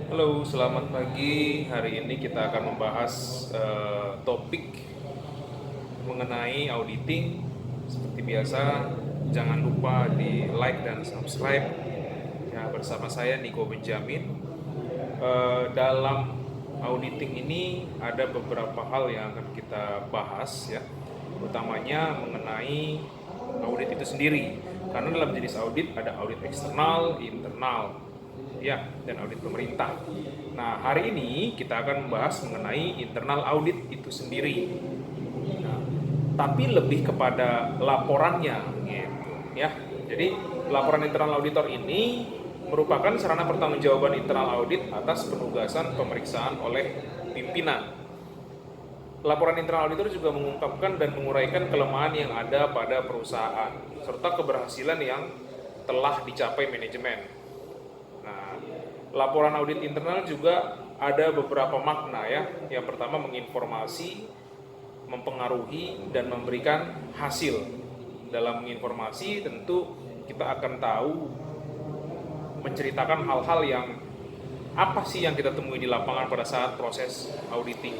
Halo, selamat pagi. Hari ini kita akan membahas topik mengenai auditing. Seperti biasa, jangan lupa di like dan subscribe. Ya, bersama saya Niko Benjamin. Dalam auditing ini ada beberapa hal yang akan kita bahas ya, utamanya mengenai audit itu sendiri. Karena dalam jenis audit ada audit eksternal, internal, ya, dan audit pemerintah. Nah, hari ini kita akan membahas mengenai internal audit itu sendiri. Nah, tapi lebih kepada laporannya, gitu, ya. Jadi, laporan internal auditor ini merupakan sarana pertanggungjawaban internal audit atas penugasan pemeriksaan oleh pimpinan. Laporan internal auditor juga mengungkapkan dan menguraikan kelemahan yang ada pada perusahaan serta keberhasilan yang telah dicapai manajemen. Nah, laporan audit internal juga ada beberapa makna ya. Yang pertama menginformasi, mempengaruhi, dan memberikan hasil. Dalam menginformasi tentu kita akan tahu, menceritakan hal-hal yang apa sih yang kita temui di lapangan pada saat proses auditing.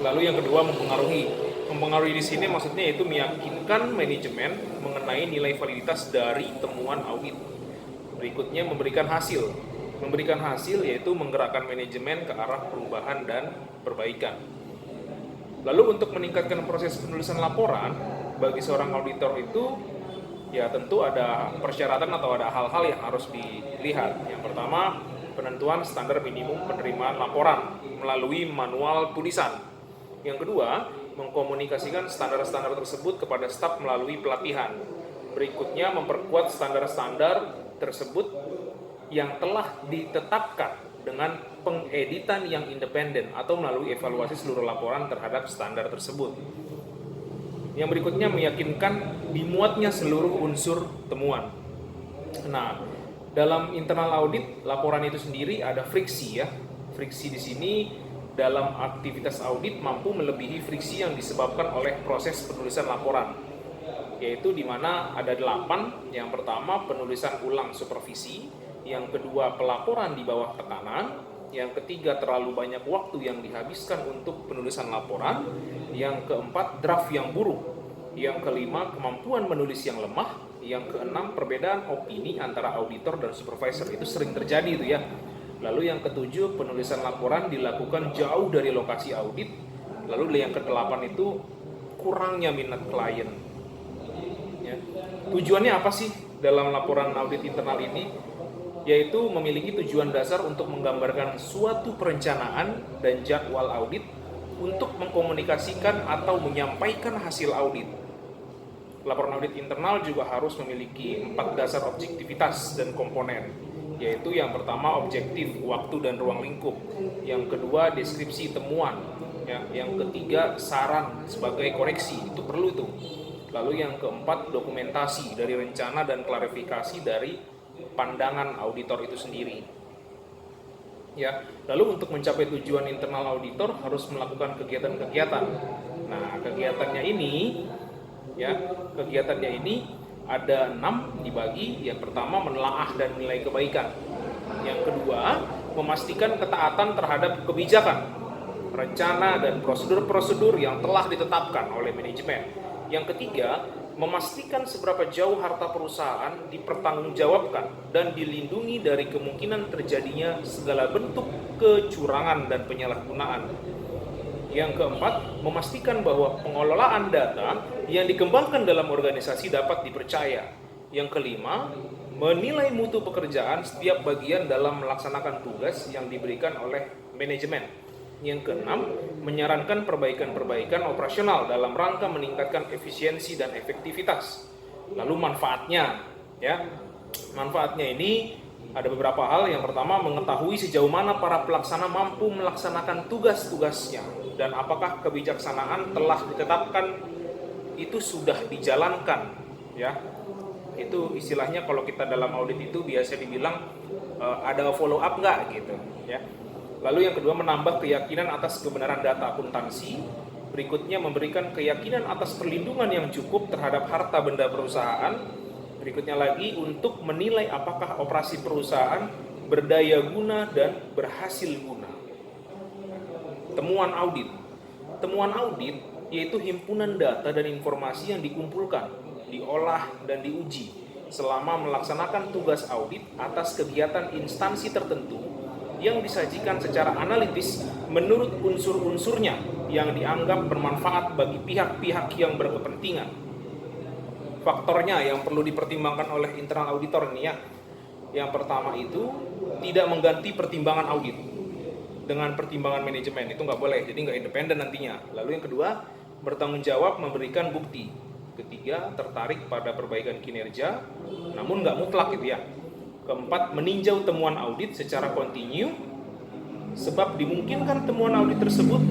Lalu yang kedua mempengaruhi. Mempengaruhi di sini maksudnya itu meyakinkan manajemen mengenai nilai validitas dari temuan audit. Berikutnya memberikan hasil. Memberikan hasil yaitu menggerakkan manajemen ke arah perubahan dan perbaikan. Lalu untuk meningkatkan proses penulisan laporan bagi seorang auditor itu ya tentu ada persyaratan atau ada hal-hal yang harus dilihat. Yang pertama, penentuan standar minimum penerimaan laporan melalui manual tulisan. Yang kedua, mengkomunikasikan standar-standar tersebut kepada staf melalui pelatihan. Berikutnya, memperkuat standar-standar tersebut yang telah ditetapkan dengan pengeditan yang independen atau melalui evaluasi seluruh laporan terhadap standar tersebut. Yang berikutnya meyakinkan dimuatnya seluruh unsur temuan. Nah, dalam internal audit laporan itu sendiri ada friksi ya. Friksi di sini dalam aktivitas audit mampu melebihi friksi yang disebabkan oleh proses penulisan laporan, yaitu di mana ada 8. Yang pertama penulisan ulang supervisi, yang kedua pelaporan di bawah tekanan, yang ketiga terlalu banyak waktu yang dihabiskan untuk penulisan laporan, yang keempat draft yang buruk, yang kelima kemampuan menulis yang lemah, yang keenam perbedaan opini antara auditor dan supervisor. Itu sering terjadi itu ya. Lalu yang ketujuh penulisan laporan dilakukan jauh dari lokasi audit. Lalu yang kedelapan itu kurangnya minat klien ya. Tujuannya apa sih dalam laporan audit internal ini? Yaitu memiliki tujuan dasar untuk menggambarkan suatu perencanaan dan jadwal audit untuk mengkomunikasikan atau menyampaikan hasil audit. Laporan audit internal juga harus memiliki 4 dasar objektivitas dan komponen, yaitu yang pertama objektif, waktu dan ruang lingkup, yang kedua deskripsi temuan, yang ketiga saran sebagai koreksi, itu perlu itu. Lalu yang keempat dokumentasi dari rencana dan klarifikasi dari pandangan auditor itu sendiri. Ya, lalu untuk mencapai tujuan internal auditor harus melakukan kegiatan-kegiatan. Nah, kegiatannya ini ada 6 dibagi. Yang pertama menelaah dan menilai kebaikan. Yang kedua, memastikan ketaatan terhadap kebijakan, rencana dan prosedur-prosedur yang telah ditetapkan oleh manajemen. Yang ketiga, memastikan seberapa jauh harta perusahaan dipertanggungjawabkan dan dilindungi dari kemungkinan terjadinya segala bentuk kecurangan dan penyalahgunaan. Yang keempat, memastikan bahwa pengelolaan data yang dikembangkan dalam organisasi dapat dipercaya. Yang kelima, menilai mutu pekerjaan setiap bagian dalam melaksanakan tugas yang diberikan oleh manajemen. Yang keenam, menyarankan perbaikan-perbaikan operasional dalam rangka meningkatkan efisiensi dan efektivitas. Lalu manfaatnya, ya. Manfaatnya ini ada beberapa hal. Yang pertama, mengetahui sejauh mana para pelaksana mampu melaksanakan tugas-tugasnya dan apakah kebijaksanaan telah ditetapkan itu sudah dijalankan, ya. Itu istilahnya kalau kita dalam audit itu biasa dibilang ada follow up nggak gitu, ya. Lalu yang kedua, menambah keyakinan atas kebenaran data akuntansi. Berikutnya, memberikan keyakinan atas perlindungan yang cukup terhadap harta benda perusahaan. Berikutnya lagi, untuk menilai apakah operasi perusahaan berdaya guna, dan berhasil guna. Temuan audit. Temuan audit yaitu himpunan data dan informasi yang dikumpulkan, diolah, dan diuji selama melaksanakan tugas audit atas kegiatan instansi tertentu yang disajikan secara analitis menurut unsur-unsurnya yang dianggap bermanfaat bagi pihak-pihak yang berkepentingan. Faktornya yang perlu dipertimbangkan oleh internal auditor ini ya. Yang pertama itu tidak mengganti pertimbangan audit dengan pertimbangan manajemen, itu nggak boleh, jadi nggak independen nantinya. Lalu yang kedua, bertanggung jawab memberikan bukti. Ketiga, tertarik pada perbaikan kinerja, namun nggak mutlak gitu ya. Keempat, meninjau temuan audit secara kontinu, sebab dimungkinkan temuan audit tersebut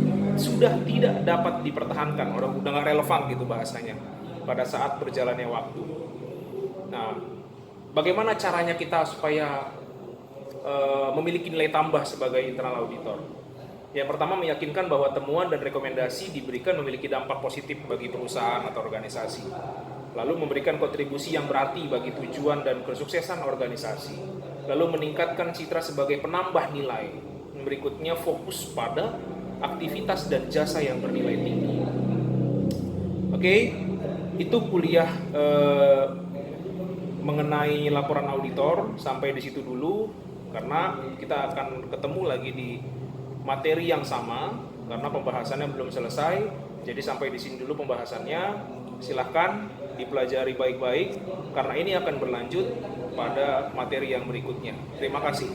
sudah tidak dapat dipertahankan, orang udah nggak relevan gitu bahasanya pada saat berjalannya waktu. Nah, bagaimana caranya kita supaya memiliki nilai tambah sebagai internal auditor? Yang pertama, meyakinkan bahwa temuan dan rekomendasi diberikan memiliki dampak positif bagi perusahaan atau organisasi. Lalu memberikan kontribusi yang berarti bagi tujuan dan kesuksesan organisasi. Lalu meningkatkan citra sebagai penambah nilai. Berikutnya, fokus pada aktivitas dan jasa yang bernilai tinggi. Oke, itu kuliah mengenai laporan auditor. Sampai di situ dulu, karena kita akan ketemu lagi di materi yang sama karena pembahasannya belum selesai. Jadi sampai di sini dulu pembahasannya. Silahkan dipelajari baik-baik karena ini akan berlanjut pada materi yang berikutnya. Terima kasih.